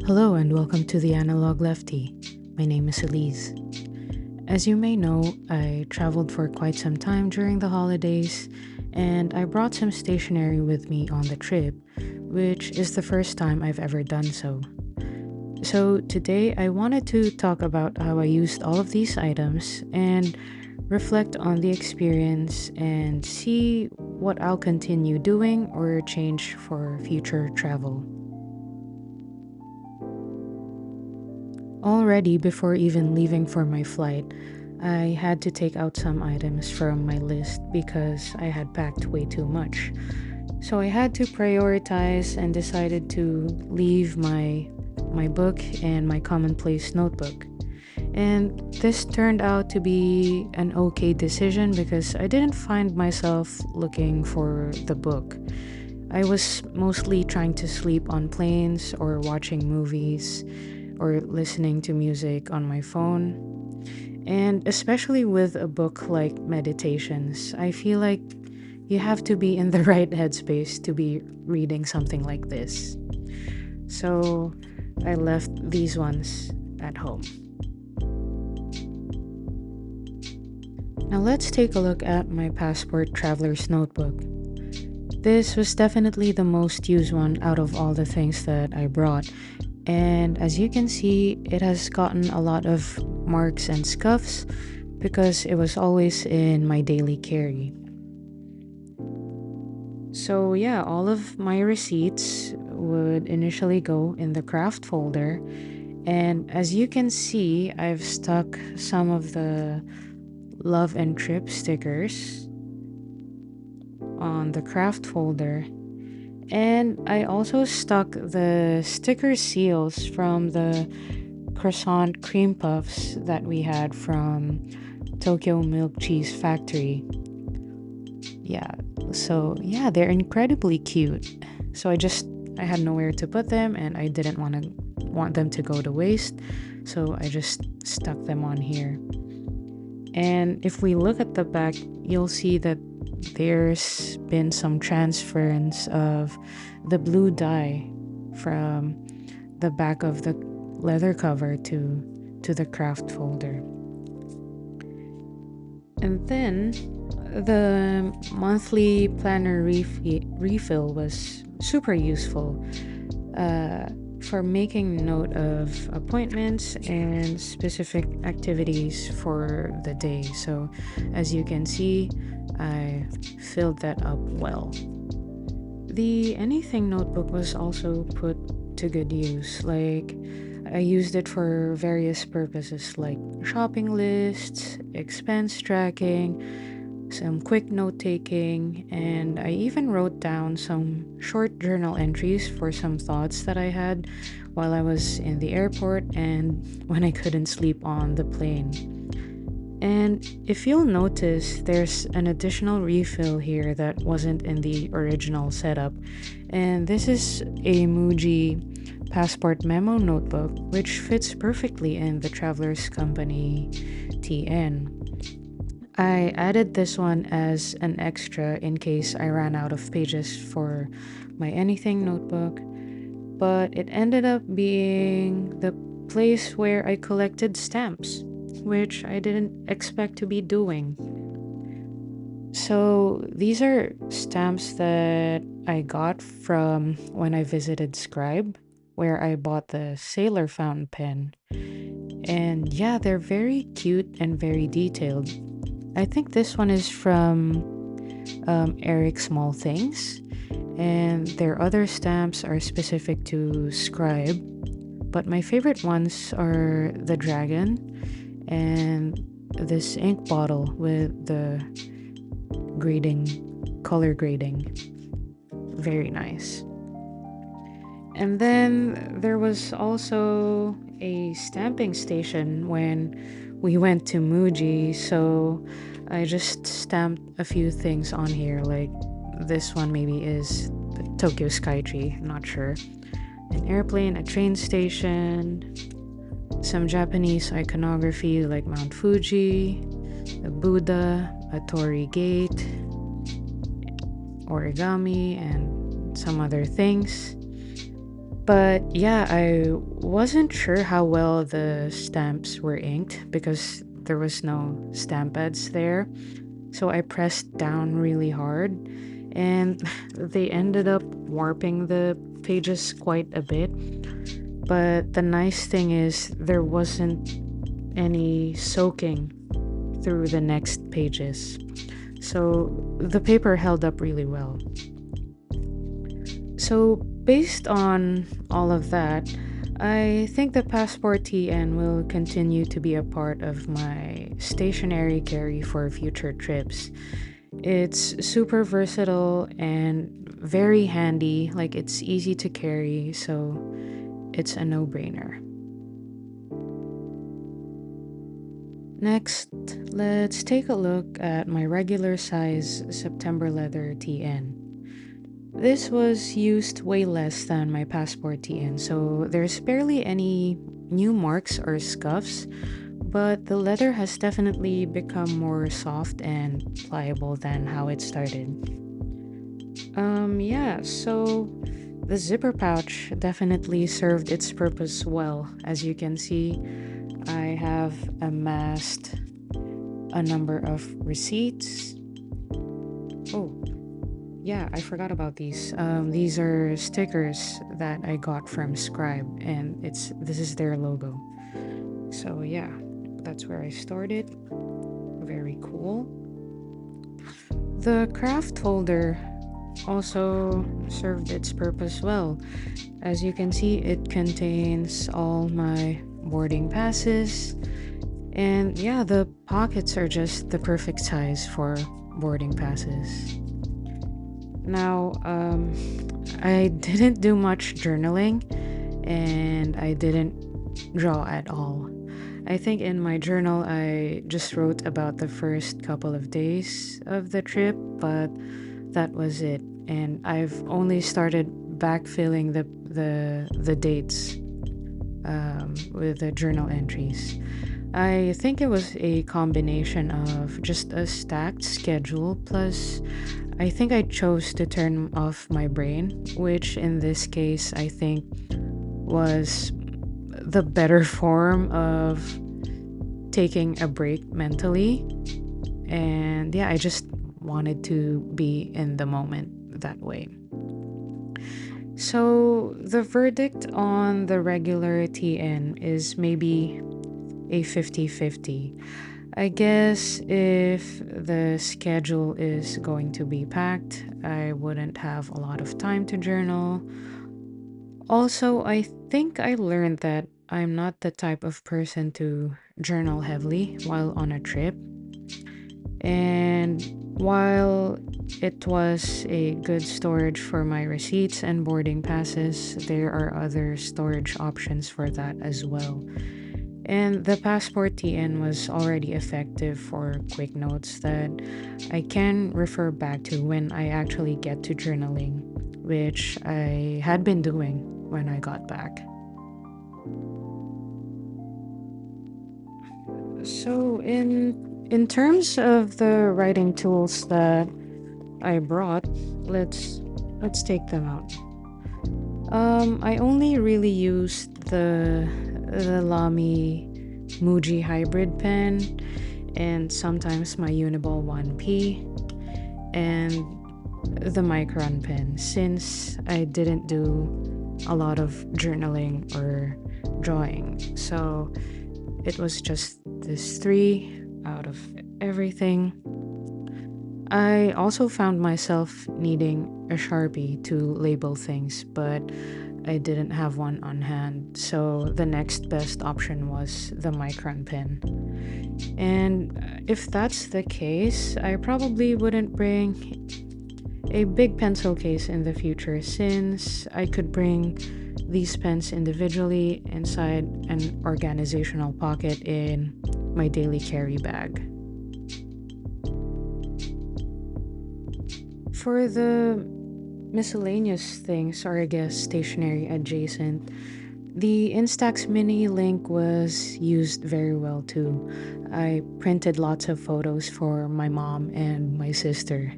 Hello and welcome to the Analog Leftie. My name is Elise. As you may know, I traveled for quite some time during the holidays, and I brought some stationery with me on the trip, which is the first time I've ever done so. So today I wanted to talk about how I used all of these items and reflect on the experience and see what I'll continue doing or change for future travel. Already, before even leaving for my flight, I had to take out some items from my list because I had packed way too much. So I had to prioritize and decided to leave my book and my commonplace notebook. And this turned out to be an okay decision because I didn't find myself looking for the book. I was mostly trying to sleep on planes or watching movies or listening to music on my phone. And especially with a book like Meditations, I feel like you have to be in the right headspace to be reading something like this. So I left these ones at home. Now let's take a look at my passport traveler's notebook. This was definitely the most used one out of all the things that I brought. And as you can see, it has gotten a lot of marks and scuffs because it was always in my daily carry. So yeah, all of my receipts would initially go in the craft folder. And as you can see, I've stuck some of the love and trip stickers on the craft folder. And I also stuck the sticker seals from the croissant cream puffs that we had from Tokyo Milk Cheese Factory. Yeah, so yeah, they're incredibly cute. So I had nowhere to put them and I didn't want them to go to waste. So I just stuck them on here. And if we look at the back, you'll see that there's been some transference of the blue dye from the back of the leather cover to the craft folder. And then the monthly planner refill was super useful for making note of appointments and specific activities for the day. So as you can see, I filled that up well. The anything notebook was also put to good use. Like, I used it for various purposes like shopping lists, expense tracking, some quick note taking, and I even wrote down some short journal entries for some thoughts that I had while I was in the airport and when I couldn't sleep on the plane. And if you'll notice, there's an additional refill here that wasn't in the original setup. And this is a Muji passport memo notebook, which fits perfectly in the Traveler's Company TN. I added this one as an extra in case I ran out of pages for my anything notebook, but it ended up being the place where I collected stamps, which I didn't expect to be doing. So these are stamps that I got from when I visited Scribe, where I bought the Sailor fountain pen. And yeah, they're very cute and very detailed. I think this one is from Eric Small Things, and their other stamps are specific to Scribe. But my favorite ones are the dragon and this ink bottle with the color grading. Very nice. And then there was also a stamping station when we went to Muji, so I just stamped a few things on here, like this one maybe is the Tokyo Skytree, I'm not sure. An airplane, a train station, some Japanese iconography like Mount Fuji, a Buddha, a Torii Gate, origami, and some other things. But yeah, I wasn't sure how well the stamps were inked because there was no stamp pads there. So I pressed down really hard and they ended up warping the pages quite a bit. But the nice thing is there wasn't any soaking through the next pages. So the paper held up really well. So, based on all of that, I think the Passport TN will continue to be a part of my stationary carry for future trips. It's super versatile and very handy, like it's easy to carry, so it's a no brainer. Next, let's take a look at my regular size September leather TN. This was used way less than my Passport TN, so there's barely any new marks or scuffs, but the leather has definitely become more soft and pliable than how it started. Yeah, so the zipper pouch definitely served its purpose well. As you can see, I have amassed a number of receipts. Oh, yeah, I forgot about these. These are stickers that I got from Scribe, and this is their logo. So yeah, that's where I started. Very cool. The craft folder also served its purpose well. As you can see, it contains all my boarding passes, and yeah, the pockets are just the perfect size for boarding passes. Now, I didn't do much journaling and I didn't draw at all. I think in my journal I just wrote about the first couple of days of the trip, but that was it. And I've only started backfilling the dates with the journal entries. I think it was a combination of just a stacked schedule plus I think I chose to turn off my brain, which in this case I think was the better form of taking a break mentally. And yeah, I just wanted to be in the moment that way. So the verdict on the regular TN is maybe a 50-50. I guess if the schedule is going to be packed, I wouldn't have a lot of time to journal. Also, I think I learned that I'm not the type of person to journal heavily while on a trip. And while it was a good storage for my receipts and boarding passes, there are other storage options for that as well. And the Passport TN was already effective for quick notes that I can refer back to when I actually get to journaling, which I had been doing when I got back. So in terms of the writing tools that I brought, let's take them out. I only really used the Lamy Muji hybrid pen and sometimes my Uniball 1P and the Micron pen since I didn't do a lot of journaling or drawing. So it was just this three out of everything. I also found myself needing a Sharpie to label things, but I didn't have one on hand, so the next best option was the Micron pen. And if that's the case, I probably wouldn't bring a big pencil case in the future since I could bring these pens individually inside an organizational pocket in my daily carry bag. For the miscellaneous things, or I guess stationery adjacent, the Instax Mini link was used very well too. I printed lots of photos for my mom and my sister.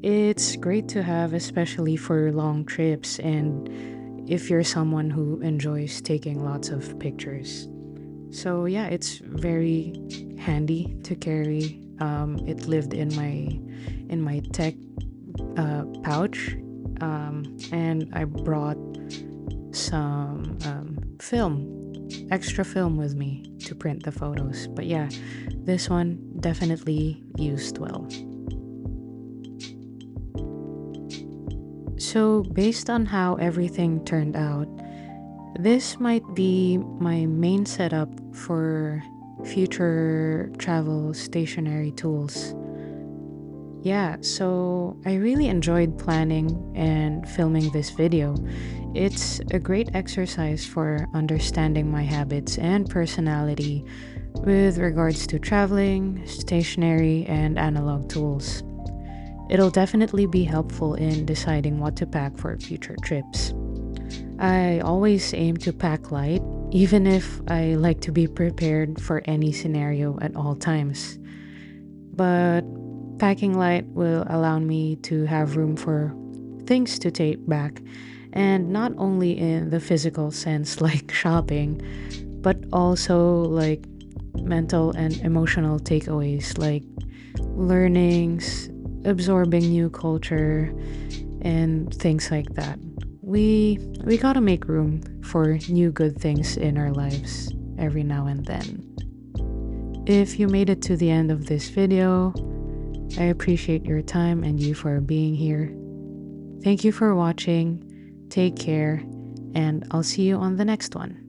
It's great to have, especially for long trips, and if you're someone who enjoys taking lots of pictures. So yeah, it's very handy to carry. It lived in my tech pouch, and I brought some extra film with me to print the photos. But yeah, this one definitely used well. So, based on how everything turned out, this might be my main setup for future travel stationery tools. Yeah, so I really enjoyed planning and filming this video. It's a great exercise for understanding my habits and personality with regards to traveling, stationery, and analog tools. It'll definitely be helpful in deciding what to pack for future trips. I always aim to pack light, even if I like to be prepared for any scenario at all times. But packing light will allow me to have room for things to take back, and not only in the physical sense, like shopping, but also like mental and emotional takeaways, like learnings, absorbing new culture, and things like that. We gotta make room for new good things in our lives every now and then. If you made it to the end of this video, I appreciate your time and you for being here. Thank you for watching. Take care, and I'll see you on the next one.